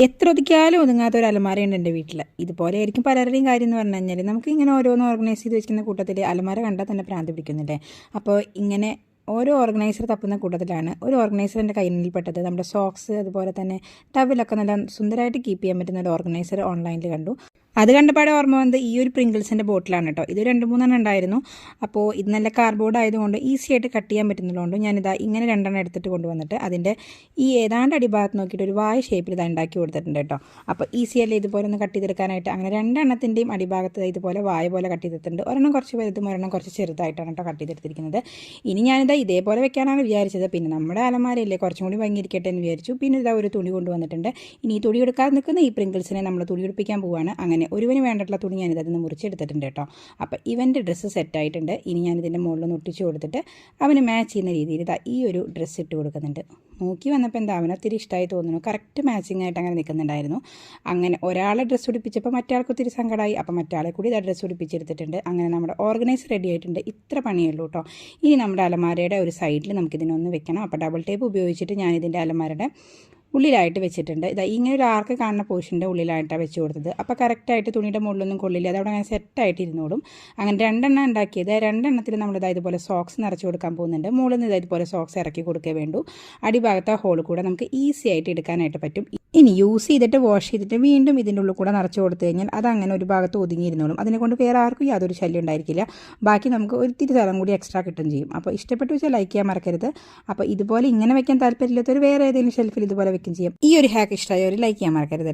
എത്ര ഒതുക്കിയാലും ഒതുങ്ങാത്ത ഒരു അലമാരയുണ്ട് എൻ്റെ വീട്ടിൽ. ഇതുപോലെ ആയിരിക്കും പലരുടെയും കാര്യം എന്ന് പറഞ്ഞു കഴിഞ്ഞാൽ നമുക്ക് ഇങ്ങനെ ഓരോന്ന് ഓർഗനൈസ് ചെയ്ത് വെച്ചിരുന്ന കൂട്ടത്തിൽ അലമാര കണ്ടാൽ തന്നെ ഭ്രാന്ത് പിടിക്കുന്നില്ലേ. അപ്പോൾ ഇങ്ങനെ ഓരോ ഓർഗനൈസർ തപ്പുന്ന കൂട്ടത്തിലാണ് ഒരു ഓർഗനൈസർ എൻ്റെ കയ്യിൽപ്പെട്ടത്. നമ്മുടെ സോക്സ് അതുപോലെ തന്നെ ടവലൊക്കെ നല്ല സുന്ദരമായിട്ട് കീപ്പ് ചെയ്യാൻ പറ്റുന്ന ഒരു ഓർഗനൈസർ ഓൺലൈനിൽ കണ്ടു. അത് കണ്ടപാടെ ഓർമ്മ വന്നത് ഈ ഒരു പ്രിങ്കിൾസിൻ്റെ ബോട്ടിലാണ് കേട്ടോ. ഇത് 2-3 ഉണ്ടായിരുന്നു. അപ്പോൾ ഇത് നല്ല കാർഡ്ബോർഡ് ആയതുകൊണ്ട് ഈസി ആയിട്ട് കട്ട് ചെയ്യാൻ പറ്റുന്നതുകൊണ്ട് ഞാനിതാ ഇങ്ങനെ 2 എടുത്തിട്ട് കൊണ്ടുവന്നിട്ട് അതിൻ്റെ ഈ ഏതാണ്ട് അടിഭാഗത്ത് നോക്കിയിട്ട് ഒരു വായ ഷേപ്പിൽ ഇതാ ഉണ്ടാക്കി കൊടുത്തിട്ടുണ്ട് കേട്ടോ. അപ്പോൾ ഈസി അല്ലേ ഇതുപോലെ ഒന്ന് കട്ട് ചെയ്തെടുക്കാനായിട്ട്. അങ്ങനെ 2 അടിഭാഗത്ത് ഇതുപോലെ വായ പോലെ കട്ട് ചെയ്തിട്ടുണ്ട്. ഒരെണ്ണം കുറച്ച് വലുതും ഒരെണ്ണം കുറച്ച് ചെറുതായിട്ടാണ് കേട്ടോ കട്ട് ചെയ്തെടുത്തിരിക്കുന്നത്. ഇനി ഞാനിതാ ഇതേപോലെ വെക്കാനാണ് വിചാരിച്ചത്. പിന്നെ നമ്മുടെ അലമാരയല്ലേ കുറച്ചും കൂടി ഭംഗിയിരിക്കട്ടെ എന്ന് വിചാരിച്ചു. പിന്നെ ഇതാ ഒരു തുണി കൊണ്ടുവന്നിട്ടുണ്ട്. ഇനി ഈ തുണി എടുക്കാതെ നിൽക്കുന്ന ഈ പ്രിങ്കിൾസിനെ നമ്മൾ തുണി എടുപ്പിക്കാൻ പോവുകയാണ്. അങ്ങനെ ഒരുവന് വേണ്ടിയിട്ടുള്ള തുണി ഞാനിത് അതിൽ നിന്ന് മുറിച്ചെടുത്തിട്ടുണ്ട് കേട്ടോ. അപ്പോൾ ഇവൻ്റെ ഡ്രസ്സ് സെറ്റായിട്ടുണ്ട്. ഇനി ഞാനിതിൻ്റെ മുകളിലൊന്ന് ഒട്ടിച്ച് കൊടുത്തിട്ട് അവന് മാച്ച് ചെയ്യുന്ന രീതിയിൽ ഇതാ ഈ ഒരു ഡ്രസ്സ് ഇട്ട് കൊടുക്കുന്നുണ്ട്. നോക്കി വന്നപ്പോൾ എന്താ അവന് ഒത്തിരി ഇഷ്ടമായി തോന്നുന്നു. കറക്റ്റ് മാച്ചിങ് ആയിട്ട് അങ്ങനെ നിൽക്കുന്നുണ്ടായിരുന്നു. അങ്ങനെ ഒരാളെ ഡ്രസ്സ് ഉടിപ്പിച്ചപ്പോൾ മറ്റാൾക്ക് ഒത്തിരി സങ്കടമായി. അപ്പോൾ മറ്റാളെ കൂടി ഇതാ ഡ്രസ്സ് ഉടിപ്പിച്ചെടുത്തിട്ടുണ്ട്. അങ്ങനെ നമ്മുടെ ഓർഗനൈസ് റെഡി ആയിട്ടുണ്ട്. ഇത്ര പണിയുള്ളൂ കേട്ടോ. ഇനി നമ്മുടെ അലമാരയുടെ ഒരു സൈഡിൽ നമുക്കിതിനൊന്ന് വെക്കണം. അപ്പോൾ ഡബിൾ ടേപ്പ് ഉപയോഗിച്ചിട്ട് ഞാനിതിൻ്റെ അലമാരയുടെ ഉള്ളിലായിട്ട് വെച്ചിട്ടുണ്ട്. ഇതാ ഇങ്ങനെ ഒരു ആർക്ക് കാണുന്ന പോർഷൻ്റെ ഉള്ളിലായിട്ടാണ് വെച്ച് കൊടുത്തത്. അപ്പോൾ കറക്റ്റായിട്ട് തുണിയുടെ മുകളിലൊന്നും കൊള്ളില്ല. അതവിടെ അങ്ങനെ സെറ്റായിട്ട് ഇരുന്നോളും. അങ്ങനെ 2 ഉണ്ടാക്കിയത് 2 നമ്മളിതാ ഇതുപോലെ സോക്സ് നിറച്ച് കൊടുക്കാൻ പോകുന്നുണ്ട്. മുകളിൽ നിന്ന് ഇതുപോലെ സോക്സ് ഇറക്കി കൊടുക്കേ വേണ്ടൂ. അടിഭാഗത്തെ ഹോൾ കൂടെ നമുക്ക് ഈസി ആയിട്ട് എടുക്കാനായിട്ട് പറ്റും. ഇനി യൂസ് ചെയ്തിട്ട് വാഷ് ചെയ്തിട്ട് വീണ്ടും ഇതിൻ്റെ ഉള്ളിൽ കൂടെ നിറച്ച് കൊടുത്തു കഴിഞ്ഞാൽ അതങ്ങനെ ഒരു ഭാഗത്ത് ഒതുങ്ങിയിരുന്നോളും. അതിനെക്കൊണ്ട് വേറെ ആർക്കും യാതൊരു ശല്യം ഉണ്ടായിരിക്കില്ല. ബാക്കി നമുക്ക് ഒരിത്തിരി സ്ഥലം കൂടി എക്സ്ട്രാ കിട്ടും ചെയ്യും. അപ്പോൾ ഇഷ്ടപ്പെട്ടു വെച്ചാൽ ലൈക്ക് ചെയ്യാൻ മറക്കരുത്. അപ്പോൾ ഇതുപോലെ ഇങ്ങനെ വെക്കാൻ താല്പര്യമില്ലാത്തൊരു വേറെ ഏതെങ്കിലും ഷെൽഫിൽ ഇതുപോലെ വെക്കും ചെയ്യാം. ഈ ഒരു ഹാക്ക് ഇഷ്ടമായ ഒരു ലൈക്ക് ചെയ്യാൻ മറക്കരുത്.